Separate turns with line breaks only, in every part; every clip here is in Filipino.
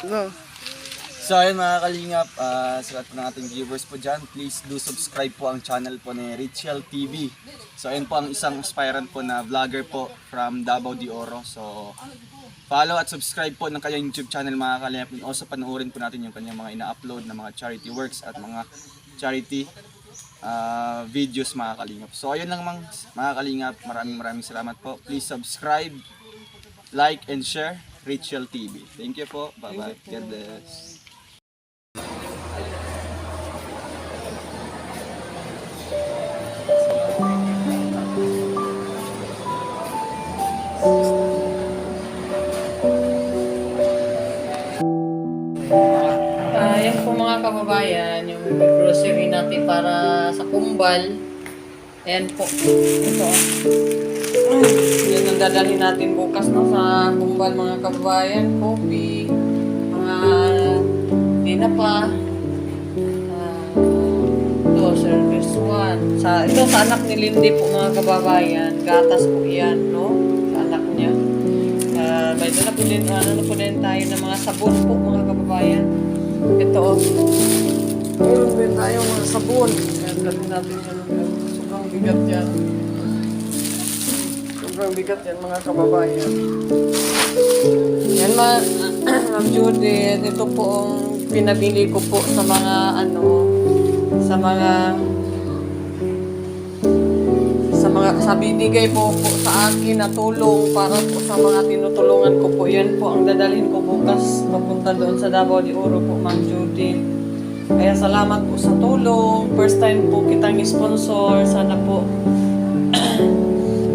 No.
So ayun mga kalingap, sa lahat ng ating viewers po dyan, please do subscribe po ang channel po ni Richel TV. So ayun po ang isang aspirant po na vlogger po from Davao de Oro. So follow at subscribe po ng kanyang YouTube channel mga kalingap. And also panoorin po natin yung kanyang mga ina-upload na mga charity works at mga charity videos mga kalingap. So ayun lang mga kalingap, maraming salamat po. Please subscribe, like and share Richel TV. Thank you po. Bye-bye. God bless.
Yan po mga kababayan, yung grocery natin para sa kumbal. Ayan po. Ito. Yan ang dadalhin natin bukas na sa kumbal mga kababayan. Coffee, mga dinapa. Ito, service 1. Ito sa anak ni Lindy po mga kababayan. Gatas po yan, no? Sa anak niya. May dala po din, po din tayo ng mga sabon po mga kababayan. Ito oh. Meron din tayo mga sabon. Kaya natin yan. Sobrang bigat yan. Sobrang bigat yan mga kababayan. Yan Ma'am Judith. Ito po ang pinabili ko po sa mga sa binigay po sa akin na tulong para po sa mga tinutulungan ko po. Yan po ang dadalhin ko bukas papunta doon sa Davao de Oro po, Ma'am Judy. Kaya salamat po sa tulong. First time po kitang sponsor. Sana po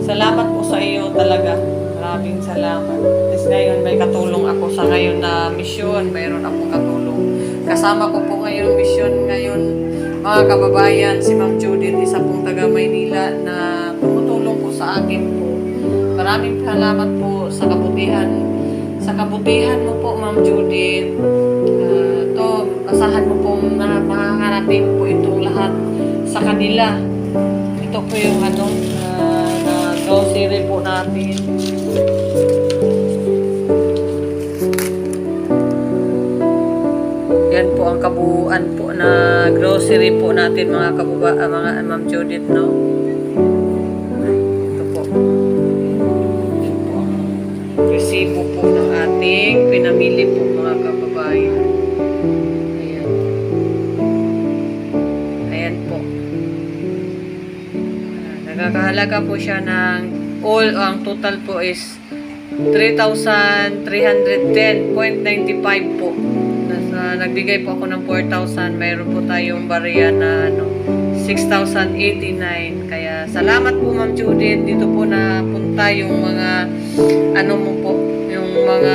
salamat po sa iyo talaga. Maraming salamat. Tapos ngayon may katulong ako sa ngayon na mission. Mayroon akong katulong. Kasama ko po ngayon mission ngayon. Mga kababayan, si Ma'am Judith, isa pong taga Maynila na tumutulong po sa akin po. Maraming salamat po sa kabutihan. Sa kabutihan mo po, Ma'am Judith. Asahan mo pong makakarating po itong lahat sa kanila. Ito po yung na grocery po natin. Yan po ang kabuuan po na grocery po natin mga mga Ma'am Judith, no? Ito po. Yan po ang resibo po ng ating pinamili po mga kababayan. Ayan. Ayan po. Nagkakahalaga po siya ng ang total po is 3,310.95 po. Nagbigay po ako ng 4,000. Mayroon po tayong barya na 6,089. Kaya salamat po Ma'am Judith. Dito po napunta yung mga mo po, yung mga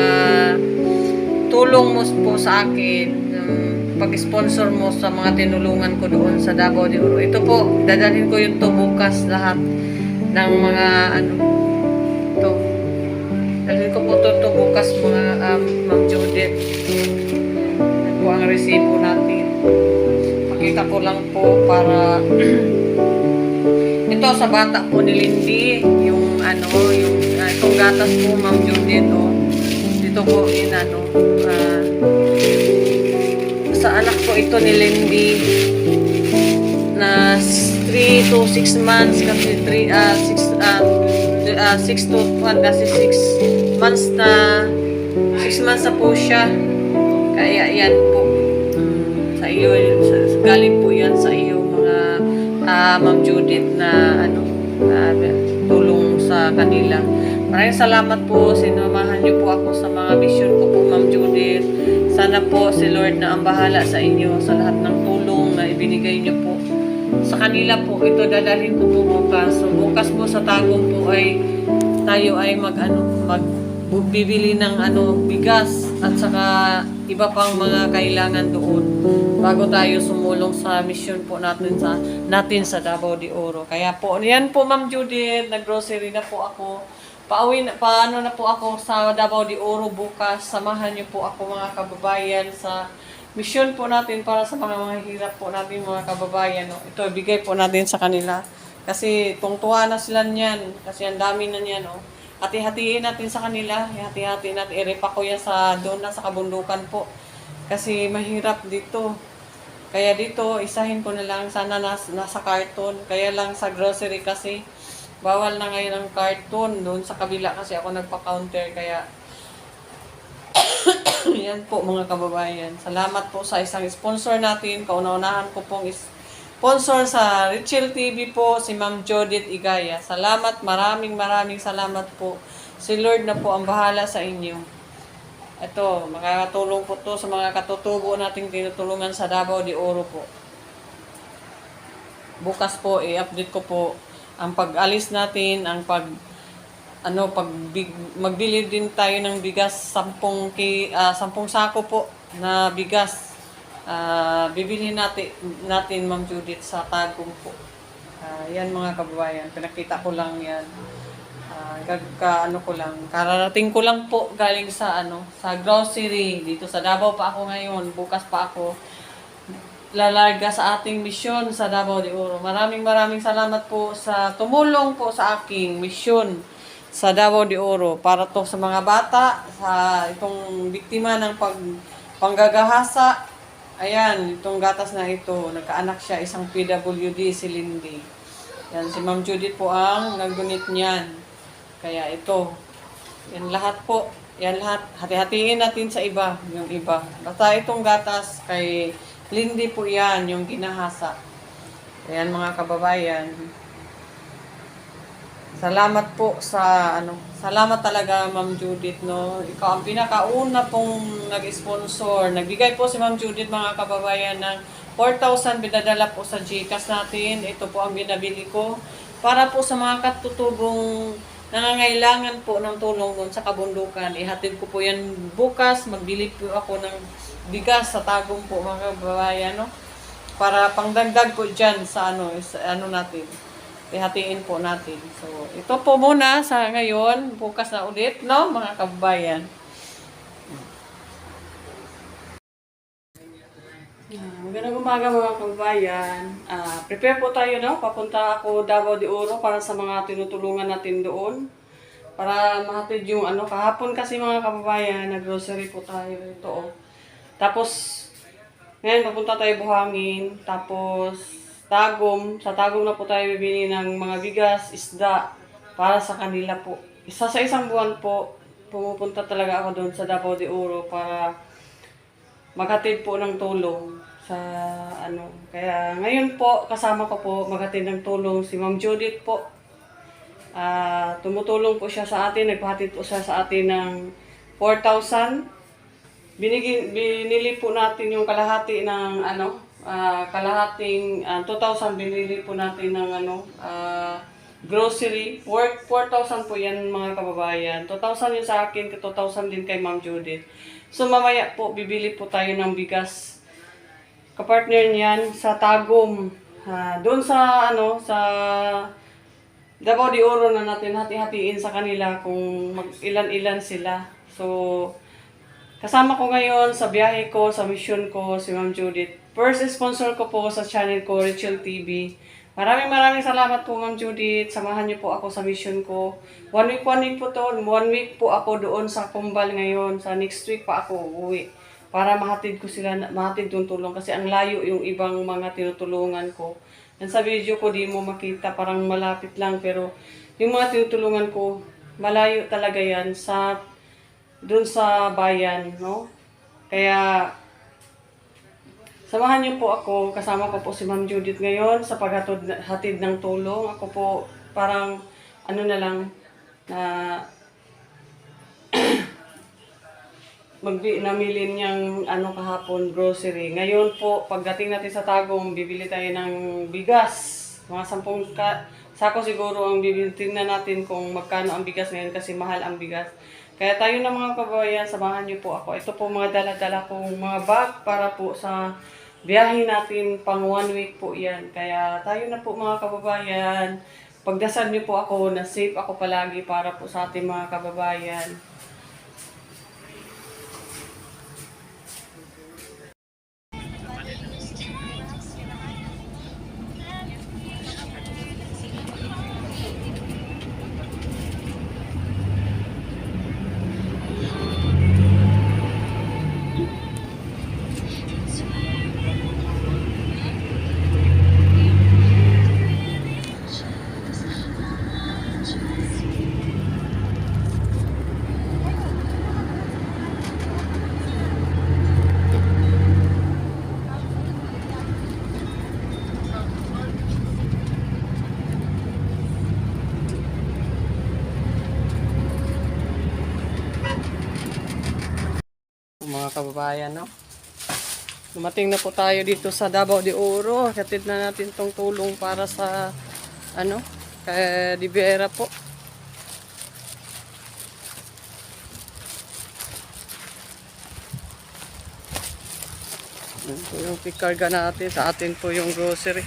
tulong mo po sa akin, yung pag-sponsor mo sa mga tinulungan ko doon sa Davao de Oro. Ito po, dadalhin ko yung to bukas lahat ng mga ito. Dalhin ko po to bukas mga Ma'am Judith. Po ang resibo natin. Pakita ko lang po para ito sa bata po ni Lindy, yung itong gatas po Ma'am Judith, dito po in sa anak ko ito ni Lindy na 3 to 6 months kasi 6 to 1 kasi 6 months na 6 months na po siya. Kaya yan po sa iyo, galing po yan sa iyo mga Ma'am Judith na tulong sa kanila. Maraming salamat po, sinamahan niyo po ako sa mga mission ko po Ma'am Judith. Sana po si Lord na ang bahala sa inyo sa lahat ng tulong na ibinigay niyo po sa kanila po. Ito dadalhin ko po bukas. So bukas po sa Tagum po ay tayo ay bibili ng bigas at saka iba pang mga kailangan doon bago tayo sumulong sa mission po natin sa Davao de Oro. Kaya po, yan po Ma'am Judith, nag-grocery na po ako. Paano na po ako sa Davao de Oro bukas. Samahan niyo po ako mga kababayan sa mission po natin para sa mga mahirap po natin mga kababayan. Ito, bigay po natin sa kanila. Kasi tungtuwa na sila niyan. Kasi ang dami na niyan. hati-hatiin natin sa kanila. Hati-hatiin natin. I-repack ko yan sa doon na sa kabundukan po. Kasi mahirap dito. Kaya dito, isahin ko na lang. Sana nasa karton. Kaya lang sa grocery kasi, bawal na ngayon ang karton. Doon sa kabila kasi ako nagpa-counter. Kaya, yan po mga kababayan. Salamat po sa isang sponsor natin. Kauna-unahan ko pong sponsor sa Richel TV po, si Ma'am Judith Igaya. Salamat, maraming salamat po. Si Lord na po ang bahala sa inyo. Ito, makakatulong po to sa mga katutubo nating tinutulungan sa Davao de Oro po. Bukas po, i-update ko po ang pag-alis natin, ang magbili din tayo ng bigas, 10 sako po na bigas. Bibilhin natin Ma'am Judith sa Tagum po. Yan mga kababayan, pinakita ko lang yan. Kararating ko lang po galing sa grocery dito sa Davao pa ako ngayon. Bukas pa ako lalarga sa ating misyon sa Davao de Oro. Maraming salamat po sa tumulong po sa aking misyon sa Davao de Oro para to sa mga bata, sa itong biktima ng panggagahasa. Ayan, itong gatas na ito, nagkaanak siya, isang PWD, si Lindy. Yan, si Ma'am Judith po ang nag-donate niyan. Kaya ito, yan lahat po, yan lahat, hati-hatiin natin sa iba, yung iba. Basta itong gatas kay Lindy po yan, yung ginahasa. Ayan mga kababayan. Salamat po salamat talaga Ma'am Judith, no. Ikaw ang pinakauna pong nag-sponsor. Nagbigay po si Ma'am Judith mga kababayan ng 4,000 binadala po sa GCash natin. Ito po ang binabili ko para po sa mga katutubong nangangailangan po ng tulong doon sa kabundukan. Ihatid ko po yan bukas. Magbili po ako ng bigas sa Tagum po mga kababayan, no? Para pangdagdag po dyan sa natin. Ihatiin po natin. So, ito po muna sa ngayon. Bukas na ulit, no, mga kababayan. Magandang umaga mga kababayan. Prepare po tayo, no? Papunta ako Davao de Oro para sa mga tinutulungan natin doon. Para mahatid yung kahapon kasi mga kababayan, nag-grocery po tayo ito. Tapos, ngayon papunta tayo Buhangin. Tapos, Tagum. Sa Tagum na po tayo bibili ng mga bigas, isda, para sa kanila po. Sa isang buwan po, pumupunta talaga ako doon sa Davao de Oro para maghatid po ng tulong sa Kaya ngayon po, kasama ko po maghatid ng tulong si Ma'am Judith po. Tumutulong po siya sa atin, nagpahatid po siya sa atin ng 4,000. Binili po natin yung kalahati ng kalahating 2,000 binili po natin ng grocery. 4,000 po yan mga kababayan. 2,000 yun sa akin, 2,000 din kay Ma'am Judith. So mamaya po, bibili po tayo ng bigas. Kapartner niyan sa Tagum. Doon sa Davao de Oro na natin hati-hatiin sa kanila kung ilan-ilan sila. So, kasama ko ngayon sa biyahe ko, sa mission ko, si Ma'am Judith. First sponsor ko po sa channel ko, Richel TV. Maraming salamat po Ma'am Judith. Samahan niyo po ako sa mission ko. One week po to. 1 week po ako doon sa Kumbal ngayon. Sa next week pa ako uuwi. Para mahatid yung tulong. Kasi ang layo yung ibang mga tinutulungan ko. Yan sa video ko di mo makita. Parang malapit lang. Pero yung mga tinutulungan ko, malayo talaga yan doon sa bayan. No? Kaya samahan niyo po ako, kasama ko po si Ma'am Judith ngayon sa paghatid ng tulong. Ako po parang namili niyang kahapon grocery. Ngayon po, pagdating natin sa Tagum, bibili tayo ng bigas. Mga 10 sako siguro ang bibili. Tingnan natin kung magkano ang bigas ngayon kasi mahal ang bigas. Kaya tayo na mga kababayan, samahan niyo po ako. Ito po mga dala-dala kong mga bag para po sa biyahe natin pang 1 week po yan. Kaya tayo na po mga kababayan. Pagdasal niyo po ako na safe ako palagi para po sa ating mga kababayan. mga kababayan, no? Dumating na po tayo dito sa Davao de Oro. Hatid na natin tong tulong para sa kay Divera po. Yan po yung pikarga natin. Sa atin po yung grocery.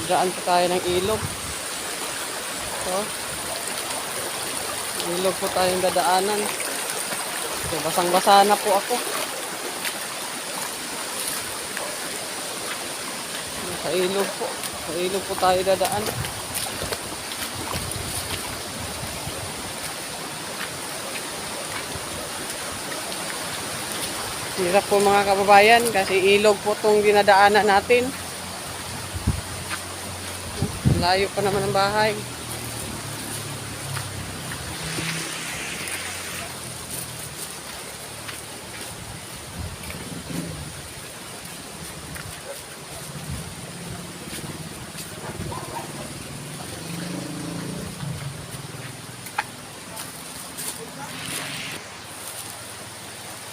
Diyan po tayo ng ilog. So, ilog po tayong dadaanan. So, basang-basa na po ako. Sa ilog po. Sa ilog po tayo dadaan. Hirap po mga kababayan kasi ilog po itong dinadaanan natin. Layo pa naman ang bahay.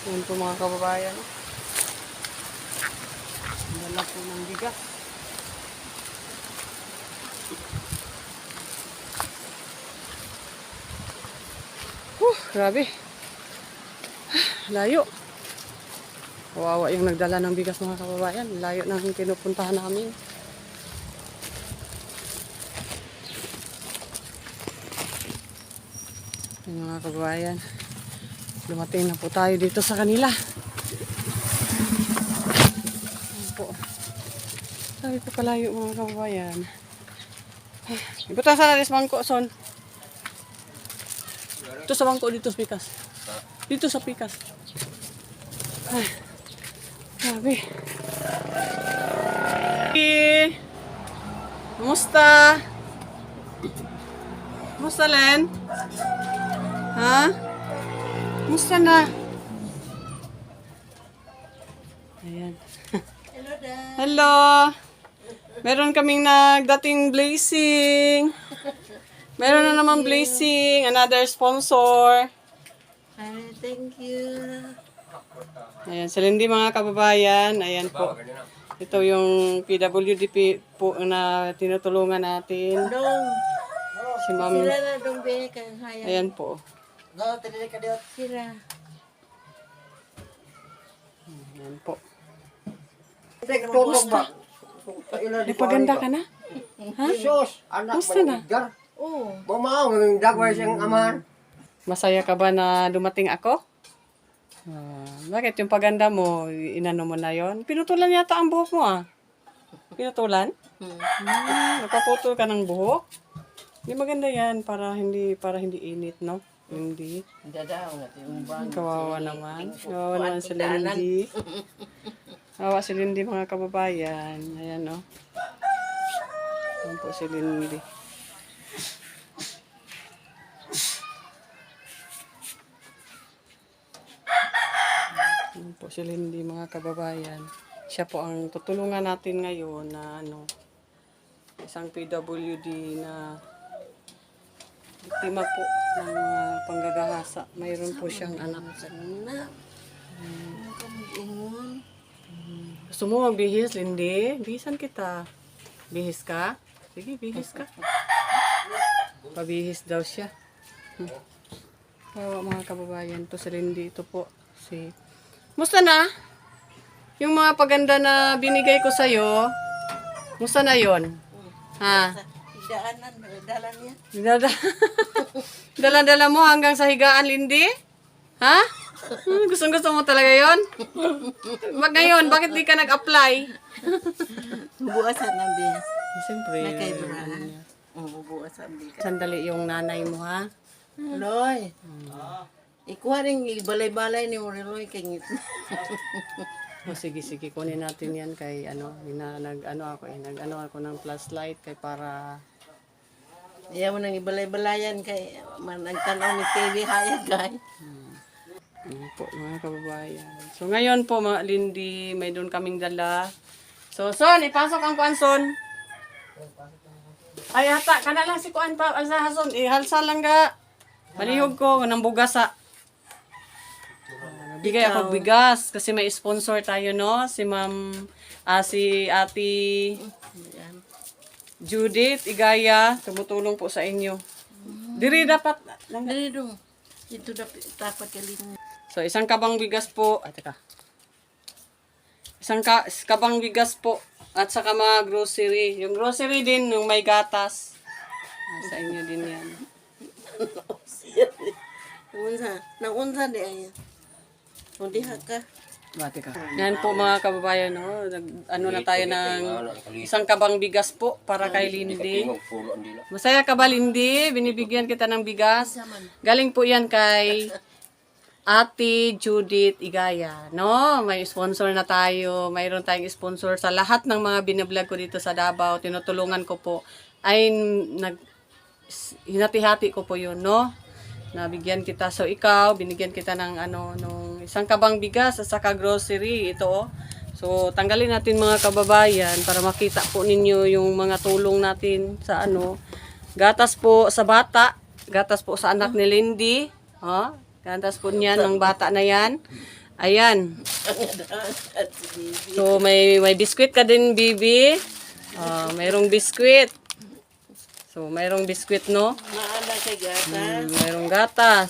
Yan po mga kababayan. Dala po ng bigas. Grabe. Layo. Kawawa yung nagdala ng bigas mga kababayan. Layo na yung pinupuntahan namin. Yung mga kababayan. Dumating na po tayo dito sa kanila. Ayan po. Sabi po kalayo mga kababayan. Ibutan sa nalis mangko, son. Dito sa bangko, dito sa pikas. Dito sa pikas. Ay, grabe. Hey, kumusta? Kumusta, Len? Ha? Kumusta na? Ayan.
Hello, Dad.
Hello. Meron kaming nagdating blessing. Meron na naman blessing, another sponsor.
Hi, thank you.
Ayan, sa Lindy mga kababayan, ayan po. Ito yung PWD po na tinutulungan natin.
Dong,
Si Ma'am,
sila na dong be kang haya.
ayan po.
No, tadi ka diot. Sila.
Ayan po.
Kumusta?
Nagpaganda ka na? Ha?
Sus, anak
Kumusta na?
manigar.
Oh,
Mamaw, ng dagway siyang amahan.
Masaya ka ba na dumating ako? Bakit yung paganda mo, inano mo na yon? Pinutulan yata ang buhok mo ah. Pinutulan? Napaputol ka ng buhok? Hindi maganda yan para hindi init, no? Hindi.
dadaw natin yung bang.
Kawawa naman. Kawawa naman si Lindy. Kawawa si Lindy mga kababayan. Ayan, no? Ayan po si Lindy. Ayan po si Lindy mga kababayan. Siya po ang tutulungan natin ngayon na isang PWD na biktima po ng panggagahasa. Mayroon po siyang anak.
Na. Ingon.
Gusto mo magbihis, Lindy? Bihisan kita. Bihis ka? Sige, bihis ka. Pabihis daw siya. Mga kababayan, to si Lindy. Ito po. Musta na? Yung mga paganda na binigay ko sa'yo, musta na yon? Ha?
Daanan, dalan niya.
Dala-dala mo hanggang sa higaan, Lindy? Ha? Gustong-gusto mo talaga yon? Ngayon, bakit di ka nag-apply?
Buwasan na be.
Siyempre.
Nakaibrahan. Buwasan be.
Sandali yung nanay mo, ha?
Loy. Ikuha rin balay-balay ni Moriloy kay ngit.
Sige, kunin natin yan kay nag-ano ako ng flashlight kay para
Ayaw mo nang ibalay-balayan kay nagtanaw ni TV hayag kay.
Po, mga kababayan. So, ngayon po, mga Lindy, may doon kaming dala. So, Son, ipasok ang kuan, Son. Ay, hata, kana lang si kuan pa, alsa, Son, ihalsa lang ga. Malihog ko, nang bugas sa. Bigay ako bigas, kasi may sponsor tayo, no? Si si Ate Judith Igaya, tumutulong po sa inyo. Diri dapat,
Dali dong. Ito dapat kalin.
so, isang kabang bigas po. Ay, teka. Kabang bigas po. At saka mga grocery. Yung grocery din, yung may gatas. Sa inyo din yan.
Naunsa di ay. O diha ka.
Bati ka. Yan po mga kababayan. No? Ano na tayo ng isang kabang bigas po para kay Lindy. Masaya ka ba, Lindy? Binibigyan kita ng bigas. Galing po yan kay Ate Judith Igaya, no? May sponsor na tayo. Mayroon tayong sponsor sa lahat ng mga binablog ko dito sa Davao. Tinutulungan ko po. Ay, hinati-hati ko po yun, no? Nabigyan kita. So, ikaw, binigyan kita ng nung isang kabang bigas at saka grocery. Ito, oh. So, tanggalin natin mga kababayan para makita po ninyo yung mga tulong natin sa gatas po sa bata. Gatas po sa anak ni Lindy. Oh. Gatas po niyan ng bata na yan. Ayan. So, may biskwit ka din, Bibi. Mayroong biskwit. So, mayroong biskwit, no?
Naada kay gata.
Mayroong gatas.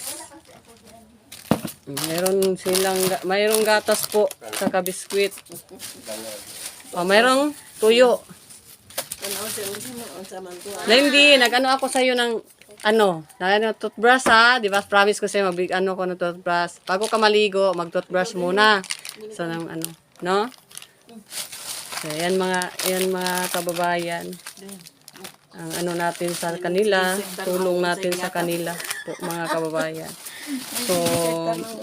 Mayroong gatas po. Saka biskwit. Mayroong tuyo.
Unsa man to.
Lindy, nag-ano ako sa'yo ng toothbrush ha. Di ba? Promise ko sa'yo, ko ng toothbrush. Bago ka maligo, mag-toothbrush muna. So, no? So, yan mga kababayan. Ang natin sa kanila, tulong natin sa kanila po, mga kababayan. So,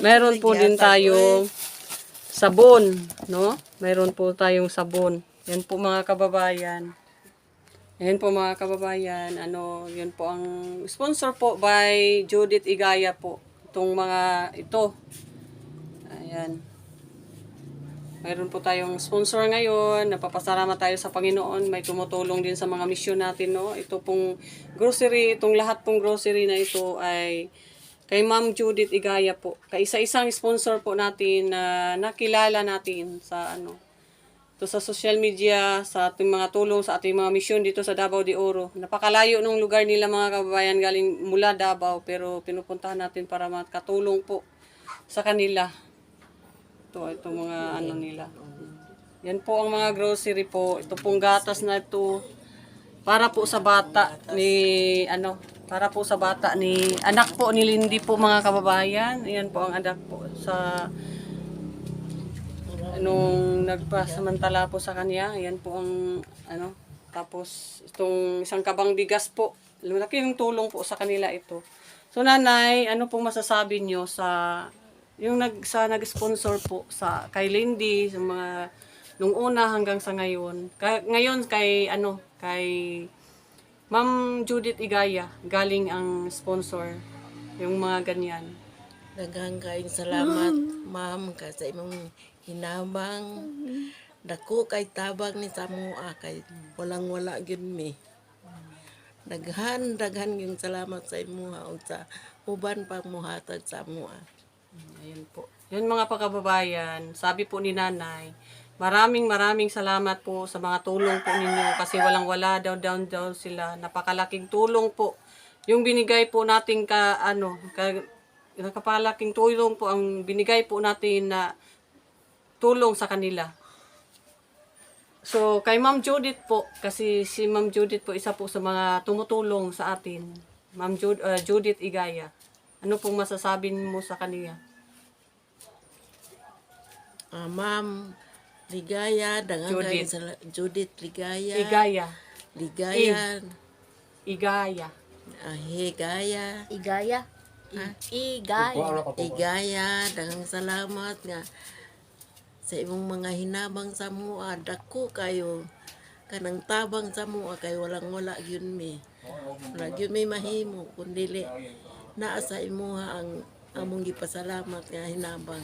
meron po din tayong sabon, no? Meron po tayong sabon. Yan po mga kababayan. Yan po mga kababayan, yan po ang sponsor po by Judith Igaya po. Itong mga ito. Ayan. Mayroon po tayong sponsor ngayon. Napapasalamat tayo sa Panginoon. May tumutulong din sa mga misyon natin, no? Ito pong grocery, itong lahat pong grocery na ito ay kay Ma'am Judith Igaya po. Kaisa-isang sponsor po natin na nakilala natin sa ito sa social media, sa ating mga tulong, sa ating mga misyon dito sa Davao de Oro. Napakalayo ng lugar nila mga kababayan galing mula Davao, pero pinupuntahan natin para makatulong po sa kanila. Itong mga nila. Yan po ang mga grocery po. Ito pong gatas na ito para po sa bata ni anak po ni Lindy po mga kababayan. Yan po ang anak po sa nung nagpasamantala po sa kanya. Yan po ang tapos itong isang kabang bigas po. Malaki yung tulong po sa kanila ito. So nanay, ano pong masasabi nyo sa yung nag-sponsor po sa kay Lindy sa mga nung una hanggang sa ngayon. Ngayon kay Ma'am Judith Igaya galing ang sponsor yung mga ganyan.
Daghang kaayong salamat, ma'am, ka sa imong hinabang. Dako kay tabang ni Samoa kay walang-wala gyud mi. Daghan yung salamat sa imuha ug sa uban pang muhatag sa amuha.
Ayan po. Yan mga pagkababayan, sabi po ni nanay, maraming salamat po sa mga tulong po ninyo kasi walang-wala daw sila. Napakalaking tulong po. Yung binigay po natin napakalaking tulong po ang binigay po natin na tulong sa kanila. So, kay Ma'am Judith po, kasi si Ma'am Judith po isa po sa mga tumutulong sa atin. Ma'am Judith Igaya. Ano pong masasabi mo sa kaniya?
Ma'am Ligaya,
Judith.
Judith Ligaya.
Igaya.
Ligaya.
Igaya.
Higaya.
Igaya.
Igaya, daghang salamat nga sa imong mga hinabang sa mua. Dako kayo kanang tabang sa mua kay walang-wala gyud mi. Wala gyud mi mahimo kun dili naa sa imuha ang among gipasalamat nga hinabang.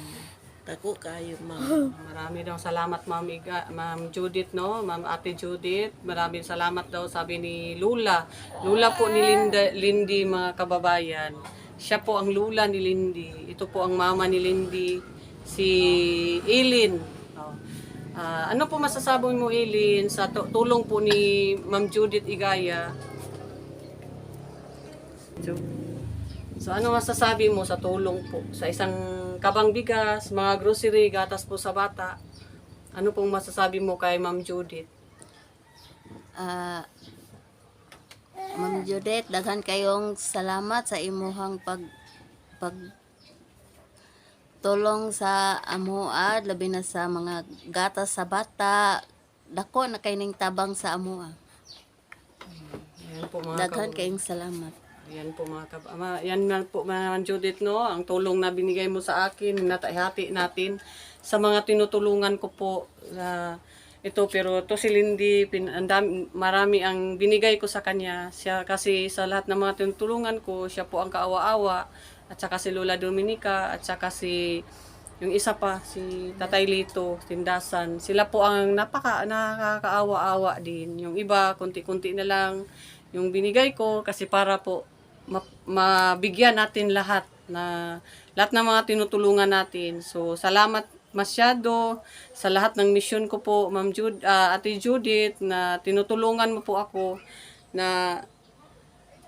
Dako kayo, ma'am.
Marami daw salamat Ma'am Judith, no? Ma'am Ate Judith. Maraming salamat daw, sabi ni Lula. Lula po ni Lindy, mga kababayan. Siya po ang Lula ni Lindy. Ito po ang mama ni Lindy, si Eileen. Oh. Ano po masasabi mo, Eileen, sa tulong po ni Ma'am Judith Igaya? So ano masasabi mo sa tulong po sa isang kabang bigas, mga grocery, gatas po sa bata? Ano pong masasabi mo kay Ma'am Judith?
Ma'am Judith, daghan kayong salamat sa imuhang pag tulong sa amoa, labi na sa mga gatas sa bata. Dako na kay ning tabang sa amoa.
Yan po mga
Daghan kayong salamat.
Yan po yan na po Ma'am Judith, no? Ang tulong na binigay mo sa akin, natahati natin sa mga tinutulungan ko po. Ito, pero to si Lindy, marami ang binigay ko sa kanya. Siya kasi sa lahat ng mga tinutulungan ko, siya po ang kaawa-awa. At saka si Lola Dominica, at saka si yung isa pa, si Tatay Lito, Tindasan. Sila po ang nakakaawa-awa din. Yung iba, konti-konti na lang yung binigay ko kasi para po mabigyan natin lahat ng mga tinutulungan natin. So, salamat masyado sa lahat ng mission ko po, Ate Judith, na tinutulungan mo po ako na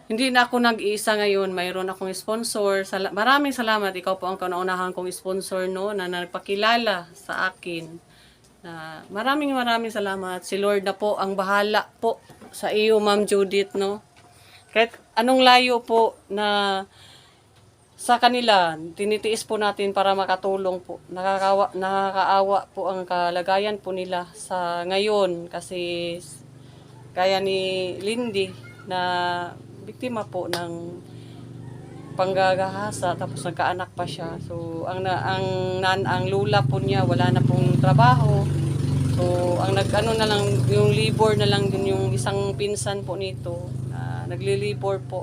hindi na ako nag-iisa ngayon. Mayroon akong sponsor. Maraming salamat. Ikaw po ang kauna-unahan kong sponsor, no, na nagpakilala sa akin. Maraming salamat. Si Lord na po ang bahala po sa iyo, Ma'am Judith, no. Kahit anong layo po na sa kanila, tinitiis po natin para makatulong po. Nakakaawa po ang kalagayan po nila sa ngayon kasi kaya ni Lindy na biktima po ng panggagahasa tapos nagkaanak pa siya. So ang lula po niya wala na pong trabaho. So ang na lang yung labor na lang din yung isang pinsan po nito. Nagli-labor po.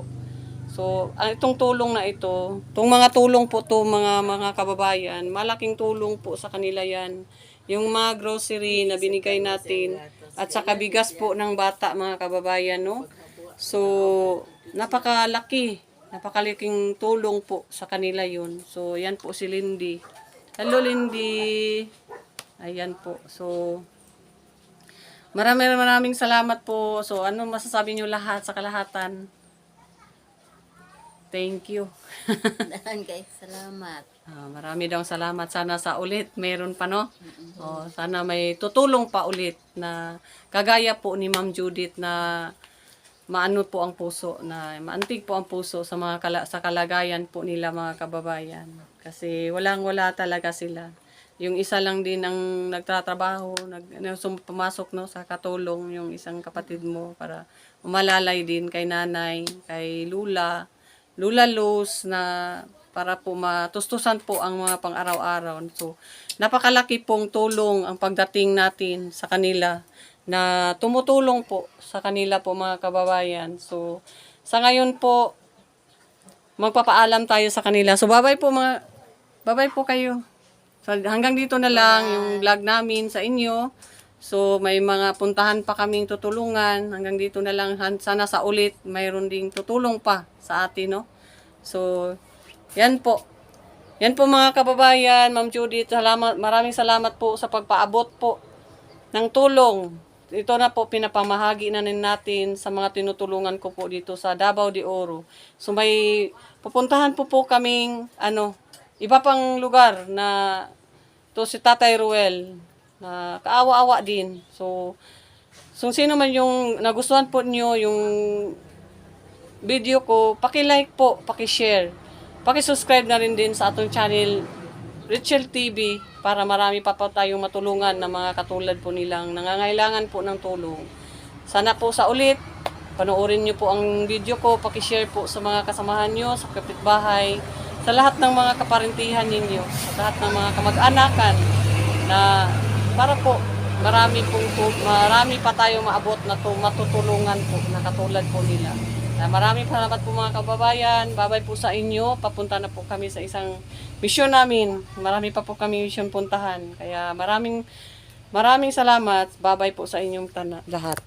So, itong tulong na ito, itong mga tulong po to mga kababayan, malaking tulong po sa kanila yan. Yung mga grocery na binigay natin at saka bigas po ng bata, mga kababayan, no? So, napakalaking tulong po sa kanila yun. So, yan po si Lindy. Hello, Lindy. Ayan po. So, maraming salamat po. So, ano masasabi niyo lahat sa kalahatan? Thank you.
Daghan kayong salamat.
Marami daw salamat. Sana sa ulit meron pa, no? Sana may tutulong pa ulit na kagaya po ni Ma'am Judith na maano po ang puso, na maantig po ang puso sa sa kalagayan po nila, mga kababayan. Kasi walang-wala talaga sila. Yung isa lang din ang nagtatrabaho, pumasok, no, sa katulong, yung isang kapatid mo para umalalay din kay nanay, kay Lula Luz, na para po matustusan po ang mga pang-araw-araw. So, napakalaki pong tulong ang pagdating natin sa kanila na tumutulong po sa kanila po, mga kababayan. So, sa ngayon po, magpapaalam tayo sa kanila. So, bye-bye po kayo. So, hanggang dito na lang yung vlog namin sa inyo. So, may mga puntahan pa kaming tutulungan. Hanggang dito na lang. Sana sa ulit, mayroon ding tutulong pa sa atin, no? So, yan po. Yan po, mga kababayan. Ma'am Judith, maraming salamat po sa pagpaabot po ng tulong. Ito na po, pinapamahagi na natin sa mga tinutulungan ko po dito sa Davao de Oro. So, may pupuntahan po kaming, iba pang lugar na to si Tatay Ruel na kaawa-awa din. So sino man yung nagustuhan po niyo yung video ko, paki-like po, paki-share. Paki-subscribe na rin din sa atong channel Richel TV para marami pa tayong matulungan na mga katulad po nilang nangangailangan po ng tulong. Sana po sa ulit, panoorin niyo po ang video ko, paki-share po sa mga kasamahan niyo, sa kapitbahay, sa lahat ng mga kaparintihan ninyo, sa lahat ng mga kamag-anakan na para po marami pa tayong maabot na matutulungan po na katulad po nila. Maraming salamat po mga kababayan. Babay po sa inyo. Papunta na po kami sa isang mission namin. Marami pa po kami mission puntahan. Kaya maraming salamat. Babay po sa inyong lahat.